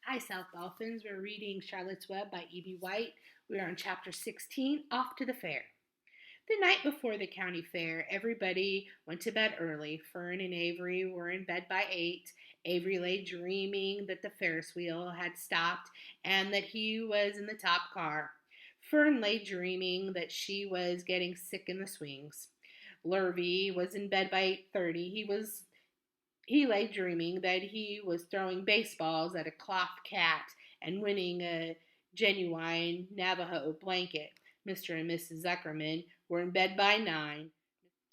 Hi, South Dolphins. We're reading Charlotte's Web by E.B. White. We are on chapter 16, Off to the Fair. The night before the county fair, everybody went to bed early. Fern and Avery were in bed by 8. Avery lay dreaming that the Ferris wheel had stopped and that he was in the top car. Fern lay dreaming that she was getting sick in the swings. Lurvy was in bed by 8:30. He lay dreaming that he was throwing baseballs at a cloth cat and winning a genuine Navajo blanket. Mr. and Mrs. Zuckerman were in bed by 9.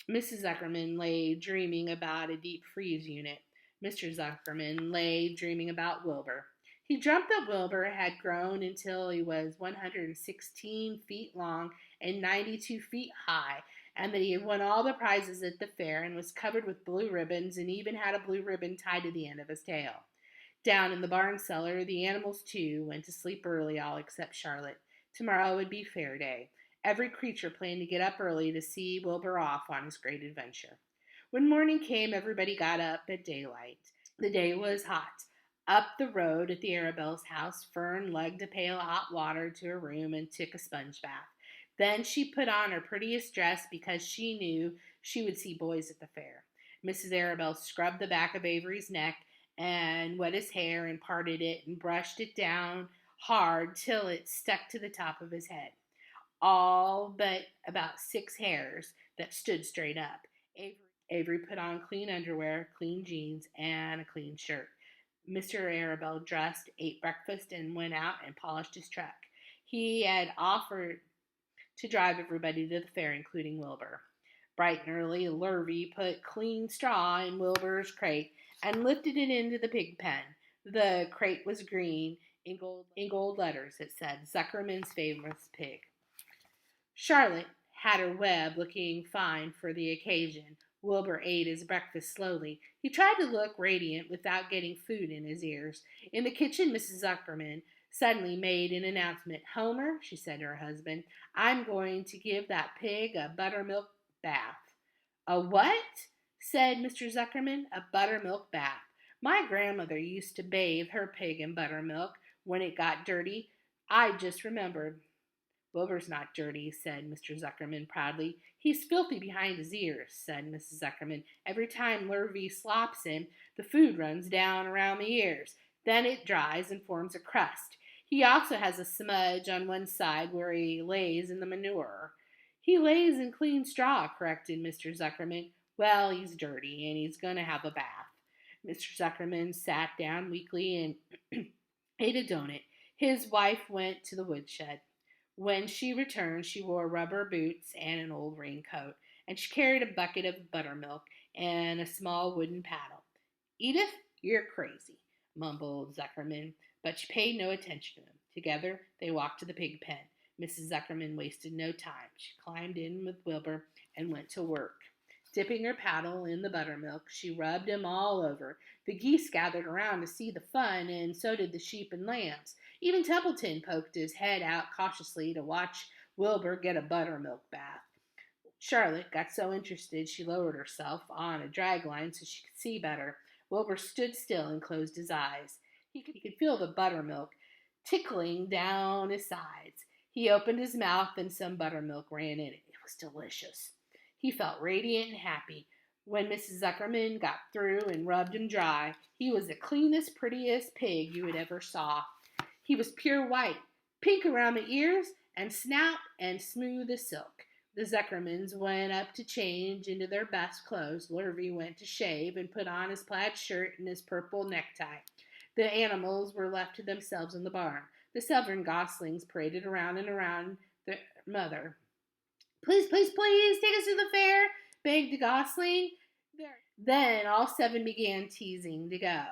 Mrs. Zuckerman lay dreaming about a deep freeze unit. Mr. Zuckerman lay dreaming about Wilbur. He dreamt that Wilbur had grown until he was 116 feet long and 92 feet high, and that he had won all the prizes at the fair and was covered with blue ribbons and even had a blue ribbon tied to the end of his tail. Down in the barn cellar, the animals too went to sleep early, all except Charlotte. Tomorrow would be fair day. Every creature planned to get up early to see Wilbur off on his great adventure. When morning came, everybody got up at daylight. The day was hot. Up the road at the Arabelle's house, Fern lugged a pail of hot water to her room and took a sponge bath. Then she put on her prettiest dress because she knew she would see boys at the fair. Mrs. Arabelle scrubbed the back of Avery's neck and wet his hair and parted it and brushed it down hard till it stuck to the top of his head, all but about 6 hairs that stood straight up. Avery put on clean underwear, clean jeans, and a clean shirt. Mr. Arabelle dressed, ate breakfast, and went out and polished his truck. He had offered to drive everybody to the fair, including Wilbur. Bright and early, Lurvy put clean straw in Wilbur's crate and lifted it into the pig pen. The crate was green. In gold letters, it said, Zuckerman's famous pig. Charlotte had her web looking fine for the occasion. Wilbur ate his breakfast slowly. He tried to look radiant without getting food in his ears. In the kitchen, Mrs. Zuckerman suddenly made an announcement. Homer, she said to her husband, I'm going to give that pig a buttermilk bath. A what? Said Mr. Zuckerman. A buttermilk bath. My grandmother used to bathe her pig in buttermilk when it got dirty. I just remembered. Wilbur's not dirty, said Mr. Zuckerman proudly. He's filthy behind his ears, said Mrs. Zuckerman. Every time Lurvy slops him, the food runs down around the ears. Then it dries and forms a crust. He also has a smudge on one side where he lays in the manure. He lays in clean straw, corrected Mr. Zuckerman. Well, he's dirty, and he's going to have a bath. Mr. Zuckerman sat down weakly and ate a donut. His wife went to the woodshed. When she returned, she wore rubber boots and an old raincoat, and she carried a bucket of buttermilk and a small wooden paddle. Edith, you're crazy, mumbled Zuckerman, but she paid no attention to him. Together, they walked to the pig pen. Mrs. Zuckerman wasted no time. She climbed in with Wilbur and went to work. Dipping her paddle in the buttermilk, she rubbed him all over. The geese gathered around to see the fun, and so did the sheep and lambs. Even Templeton poked his head out cautiously to watch Wilbur get a buttermilk bath. Charlotte got so interested she lowered herself on a drag line so she could see better. Wilbur stood still and closed his eyes. He could feel the buttermilk tickling down his sides. He opened his mouth and some buttermilk ran in it. It was delicious. He felt radiant and happy. When Mrs. Zuckerman got through and rubbed him dry, he was the cleanest, prettiest pig you had ever saw. He was pure white, pink around the ears and snout and smooth as silk. The Zuckermans went up to change into their best clothes. Lurvy went to shave and put on his plaid shirt and his purple necktie. The animals were left to themselves in the barn. The Severn goslings paraded around and around their mother. Please, please, please, take us to the fair, begged the gosling. Then all 7 began teasing to go.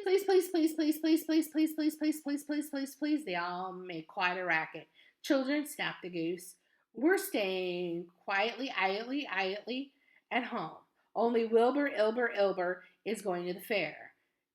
Please, please, please, please, please, please, please, please, please, please, please, please, please. They all made quite a racket. Children, snapped the goose. We're staying quietly, iately at home. Only Wilbur, Ilber is going to the fair.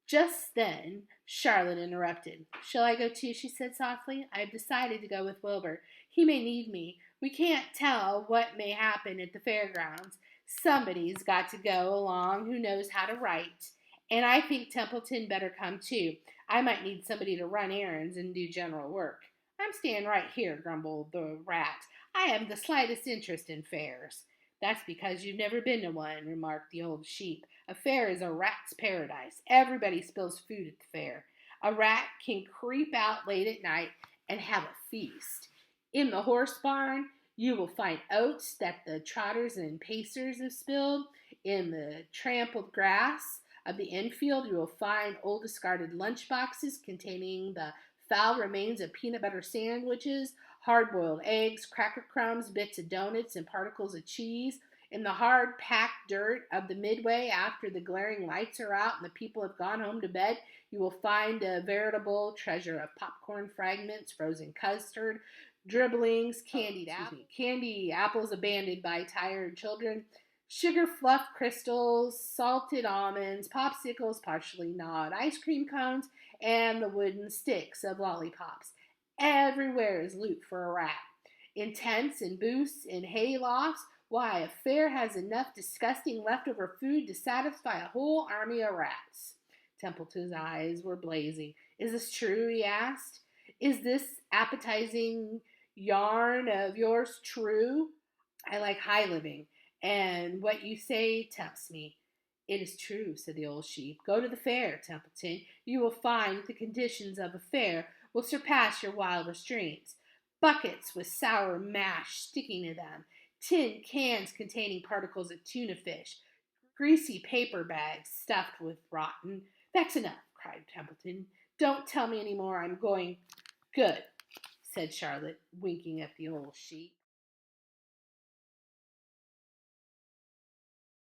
Just then, Charlotte interrupted. Shall I go too? She said softly. I have decided to go with Wilbur. He may need me. We can't tell what may happen at the fairgrounds. Somebody's got to go along who knows how to write. And I think Templeton better come too. I might need somebody to run errands and do general work. I'm staying right here, grumbled the rat. I haven't the slightest interest in fairs. That's because you've never been to one, remarked the old sheep. A fair is a rat's paradise. Everybody spills food at the fair. A rat can creep out late at night and have a feast. In the horse barn, you will find oats that the trotters and pacers have spilled. In the trampled grass of the infield, you will find old discarded lunch boxes containing the foul remains of peanut butter sandwiches, hard boiled eggs, cracker crumbs, bits of donuts, and particles of cheese. In the hard packed dirt of the midway after the glaring lights are out and the people have gone home to bed, you will find a veritable treasure of popcorn fragments, frozen custard, dribblings, candy apples abandoned by tired children, sugar fluff crystals, salted almonds, popsicles partially gnawed, ice cream cones, and the wooden sticks of lollipops. Everywhere is loot for a rat. In tents and booths, in hay lofts, why, a fair has enough disgusting leftover food to satisfy a whole army of rats. Templeton's eyes were blazing. Is this true? He asked. Is this appetizing yarn of yours true? I like high living, and what you say tempts me. It is true, said the old sheep. Go to the fair, Templeton. You will find the conditions of a fair will surpass your wildest dreams. Buckets with sour mash sticking to them, tin cans containing particles of tuna fish, greasy paper bags stuffed with rotten. That's enough, cried Templeton. Don't tell me any more. I'm going. Good, said Charlotte, winking at the old sheep.